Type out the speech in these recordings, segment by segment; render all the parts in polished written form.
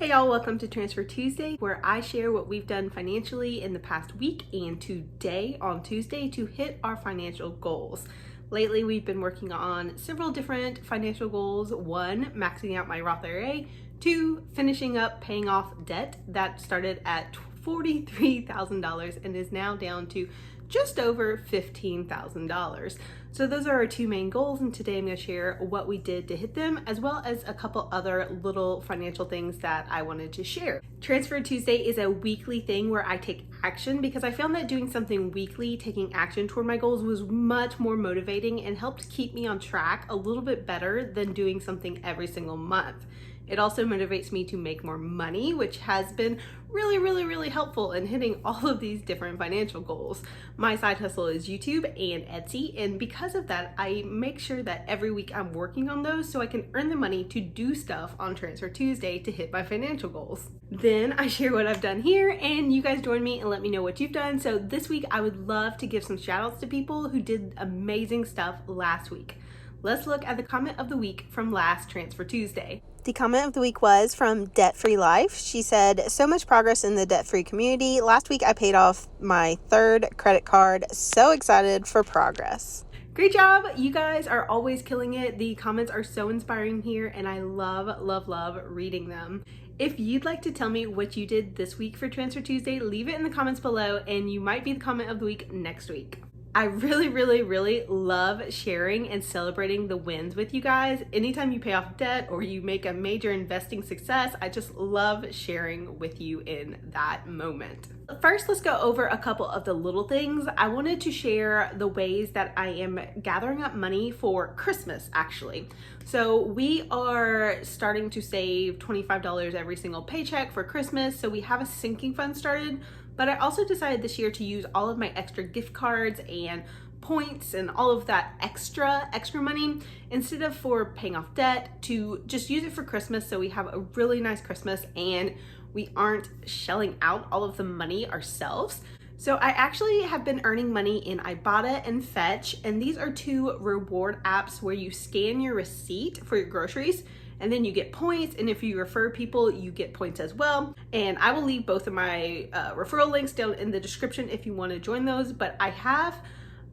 Hey y'all, welcome to Transfer Tuesday, where I share what we've done financially in the past week and today on Tuesday to hit our financial goals. Lately, we've been working on several different financial goals. One, maxing out my Roth IRA. Two, finishing up paying off debt that started at $43,000 and is now down to just over $15,000. So those are our two main goals, and today I'm going to share what we did to hit them, as well as a couple other little financial things that I wanted to share. Transfer Tuesday is a weekly thing where I take action because I found that doing something weekly, taking action toward my goals, was much more motivating and helped keep me on track a little bit better than doing something every single month. It also motivates me to make more money, which has been really helpful in hitting all of these different financial goals. My side hustle is YouTube and Etsy, and because of that, I make sure that every week I'm working on those so I can earn the money to do stuff on Transfer Tuesday to hit my financial goals. Then I share what I've done here, and you guys join me and let me know what you've done. So this week, I would love to give some shout outs to people who did amazing stuff last week. Let's look at the comment of the week from last Transfer Tuesday. The comment of the week was from Debt Free Life. She said, "So much progress in the debt-free community. Last week I paid off my third credit card. So excited for progress." Great job. You guys are always killing it. The comments are so inspiring here, and I love reading them. If you'd like to tell me what you did this week for Transfer Tuesday, leave it in the comments below, and you might be the comment of the week next week. I really love sharing and celebrating the wins with you guys. Anytime you pay off debt or you make a major investing success, I just love sharing with you in that moment. First, let's go over a couple of the little things. I wanted to share the ways that I am gathering up money for Christmas, actually. So we are starting to save $25 every single paycheck for Christmas. So we have a sinking fund started. But I also decided this year to use all of my extra gift cards and points and all of that extra money, instead of for paying off debt, to just use it for Christmas so we have a really nice Christmas and we aren't shelling out all of the money ourselves. So I actually have been earning money in Ibotta and Fetch, and these are two reward apps where you scan your receipt for your groceries and then you get points, and if you refer people, you get points as well. And I will leave both of my referral links down in the description if you want to join those. But I have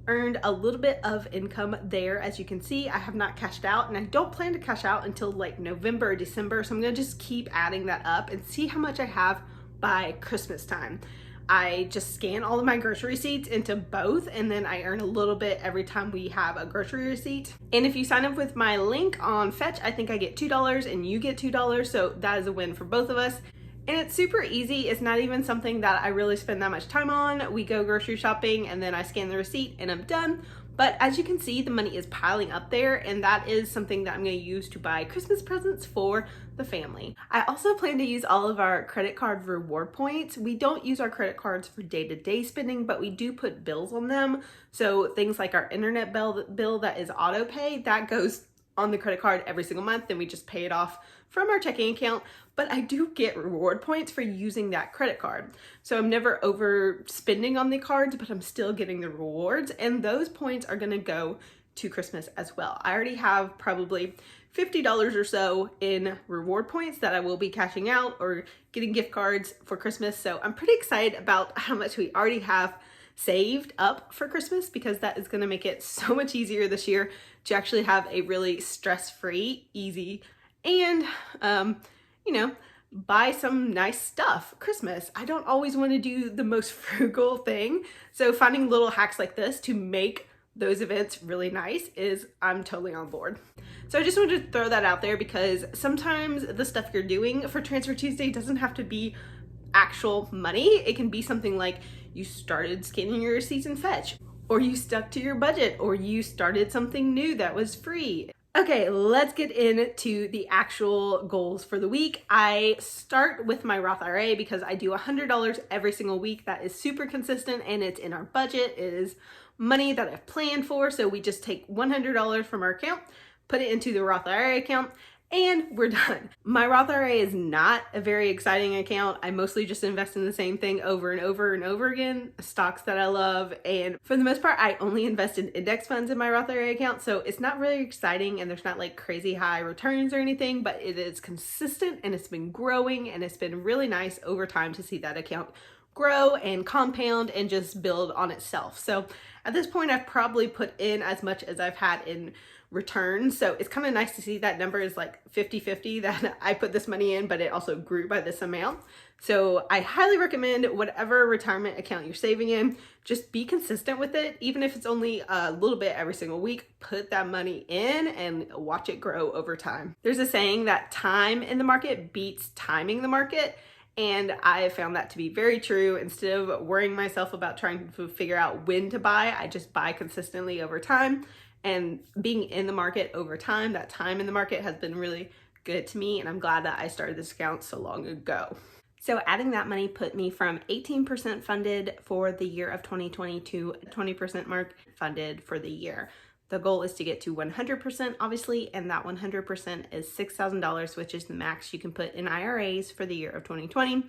earned a little bit of income there. As you can see, I have not cashed out, and I don't plan to cash out until like November or December. So I'm gonna just keep adding that up and see how much I have by Christmas time. I just scan all of my grocery receipts into both, and then I earn a little bit every time we have a grocery receipt. And if you sign up with my link on Fetch, I think I get $2 and you get $2. So that is a win for both of us. And it's super easy. It's not even something that I really spend that much time on. We go grocery shopping and then I scan the receipt and I'm done. But as you can see, the money is piling up there, and that is something that I'm going to use to buy Christmas presents for the family. I also plan to use all of our credit card reward points. We don't use our credit cards for day-to-day spending, but we do put bills on them. So things like our internet bill that is auto pay, that goes on the credit card every single month, and we just pay it off from our checking account. But I do get reward points for using that credit card. So I'm never overspending on the cards, but I'm still getting the rewards, and those points are gonna go to Christmas as well. I already have probably $50 or so in reward points that I will be cashing out or getting gift cards for Christmas. So I'm pretty excited about how much we already have saved up for Christmas, because that is gonna make it so much easier this year to actually have a really stress-free, easy, and buy some nice stuff for Christmas. I don't always want to do the most frugal thing, so finding little hacks like this to make those events really nice I'm totally on board. So I just wanted to throw that out there, because sometimes the stuff you're doing for Transfer Tuesday doesn't have to be actual money. It can be something like you started scanning your receipts in Fetch, or you stuck to your budget, or you started something new that was free. Okay, let's get into the actual goals for the week. I start with my Roth IRA because I do $100 every single week. That is super consistent, and it's in our budget. It is money that I've planned for. So we just take $100 from our account, put it into the Roth IRA account, and we're done. My Roth IRA is not a very exciting account. I mostly just invest in the same thing over and over and over again, stocks that I love. And for the most part, I only invest in index funds in my Roth IRA account. So it's not really exciting and there's not like crazy high returns or anything, but it is consistent and it's been growing and it's been really nice over time to see that account grow and compound and just build on itself. So at this point, I've probably put in as much as I've had in return. So it's kind of nice to see that number is like 50-50 that I put this money in, but it also grew by this amount. So I highly recommend whatever retirement account you're saving in, just be consistent with it. Even if it's only a little bit every single week, put that money in and watch it grow over time. There's a saying that time in the market beats timing the market. And I found that to be very true. Instead of worrying myself about trying to figure out when to buy, I just buy consistently over time. And being in the market over time, that time in the market has been really good to me. And I'm glad that I started this account so long ago. So adding that money put me from 18% funded for the year of 2020 to 20% mark funded for the year. The goal is to get to 100%, obviously, and that 100% is $6,000, which is the max you can put in IRAs for the year of 2020.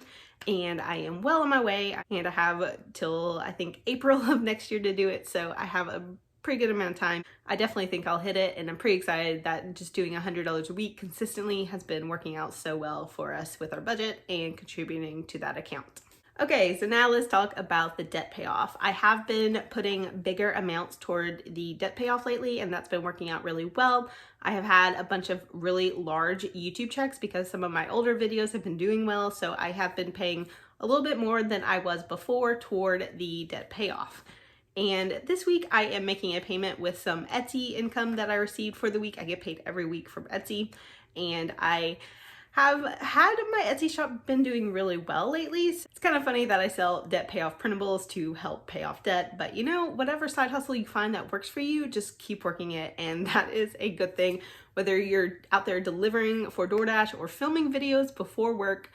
And I am well on my way, and I have till, I think, April of next year to do it, so I have a pretty good amount of time. I definitely think I'll hit it, and I'm pretty excited that just doing $100 a week consistently has been working out so well for us with our budget and contributing to that account. Okay, so now let's talk about the debt payoff. I have been putting bigger amounts toward the debt payoff lately, and that's been working out really well. I have had a bunch of really large YouTube checks because some of my older videos have been doing well, so I have been paying a little bit more than I was before toward the debt payoff. And this week I am making a payment with some Etsy income that I received for the week. I get paid every week from Etsy, and I have had my Etsy shop been doing really well lately. So it's kind of funny that I sell debt payoff printables to help pay off debt, but you know, whatever side hustle you find that works for you, just keep working it, and that is a good thing. Whether you're out there delivering for DoorDash or filming videos before work,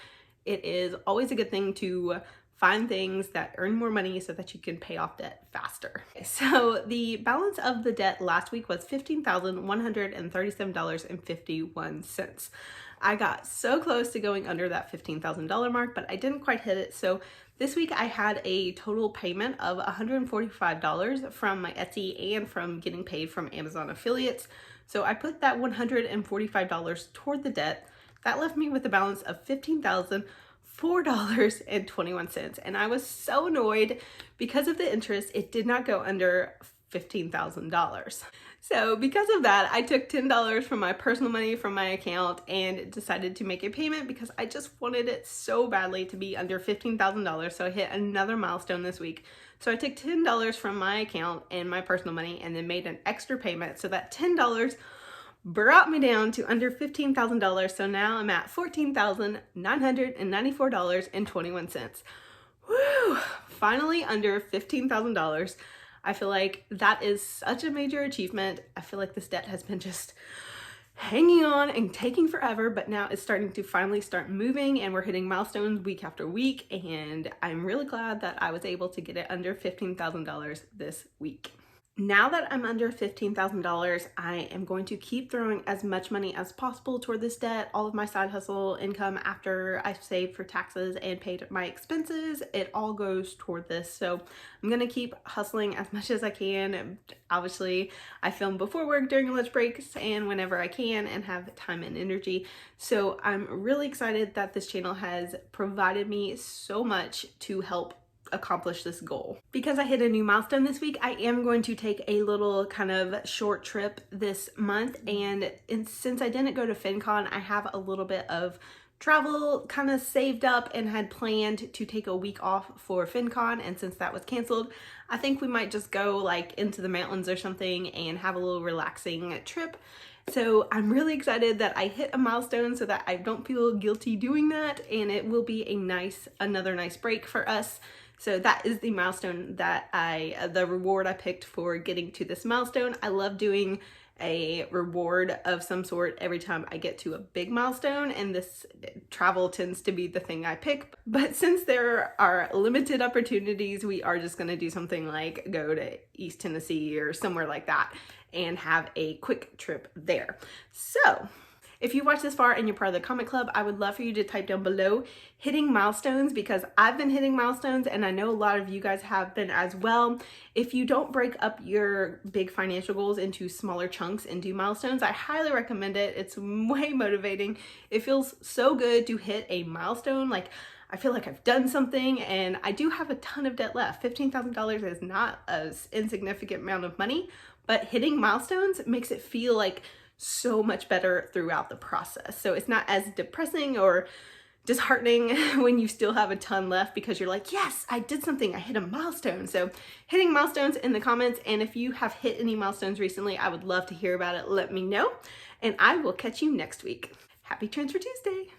it is always a good thing to find things that earn more money so that you can pay off debt faster. So the balance of the debt last week was $15,137.51. I got so close to going under that $15,000 mark, but I didn't quite hit it. So this week I had a total payment of $145 from my Etsy and from getting paid from Amazon affiliates. So I put that $145 toward the debt. That left me with a balance of $15,004.21. And I was so annoyed because of the interest. It did not go under $15,000. So because of that, I took $10 from my personal money from my account and decided to make a payment because I just wanted it so badly to be under $15,000. So I hit another milestone this week. So I took $10 from my account and my personal money and then made an extra payment. So that $10 brought me down to under $15,000. So now I'm at $14,994.21. Woo! Finally under $15,000. I feel like that is such a major achievement. I feel like this debt has been just hanging on and taking forever, but now it's starting to finally start moving and we're hitting milestones week after week. And I'm really glad that I was able to get it under $15,000 this week. Now that I'm under $15,000, I am going to keep throwing as much money as possible toward this debt. All of my side hustle income after I've saved for taxes and paid my expenses, it all goes toward this. So I'm going to keep hustling as much as I can. Obviously, I film before work, during lunch breaks, and whenever I can and have time and energy. So I'm really excited that this channel has provided me so much to help accomplish this goal. Because I hit a new milestone this week, I am going to take a little kind of short trip this month, and since I didn't go to FinCon, I have a little bit of travel kind of saved up and had planned to take a week off for FinCon, and since that was canceled, I think we might just go like into the mountains or something and have a little relaxing trip. So I'm really excited that I hit a milestone so that I don't feel guilty doing that, and it will be another nice break for us. So that is the milestone that the reward I picked for getting to this milestone. I love doing a reward of some sort every time I get to a big milestone, and this travel tends to be the thing I pick. But since there are limited opportunities, we are just gonna do something like go to East Tennessee or somewhere like that and have a quick trip there. So If you watched this far and you're part of the comment club, I would love for you to type down below hitting milestones, because I've been hitting milestones and I know a lot of you guys have been as well. If you don't break up your big financial goals into smaller chunks and do milestones, I highly recommend it. It's way motivating. It feels so good to hit a milestone. Like, I feel like I've done something, and I do have a ton of debt left. $15,000 is not an insignificant amount of money, but hitting milestones makes it feel like so much better throughout the process. So it's not as depressing or disheartening when you still have a ton left, because you're like, yes, I did something, I hit a milestone. So hitting milestones in the comments, and if you have hit any milestones recently, I would love to hear about it. Let me know, and I will catch you next week. Happy Transfer Tuesday.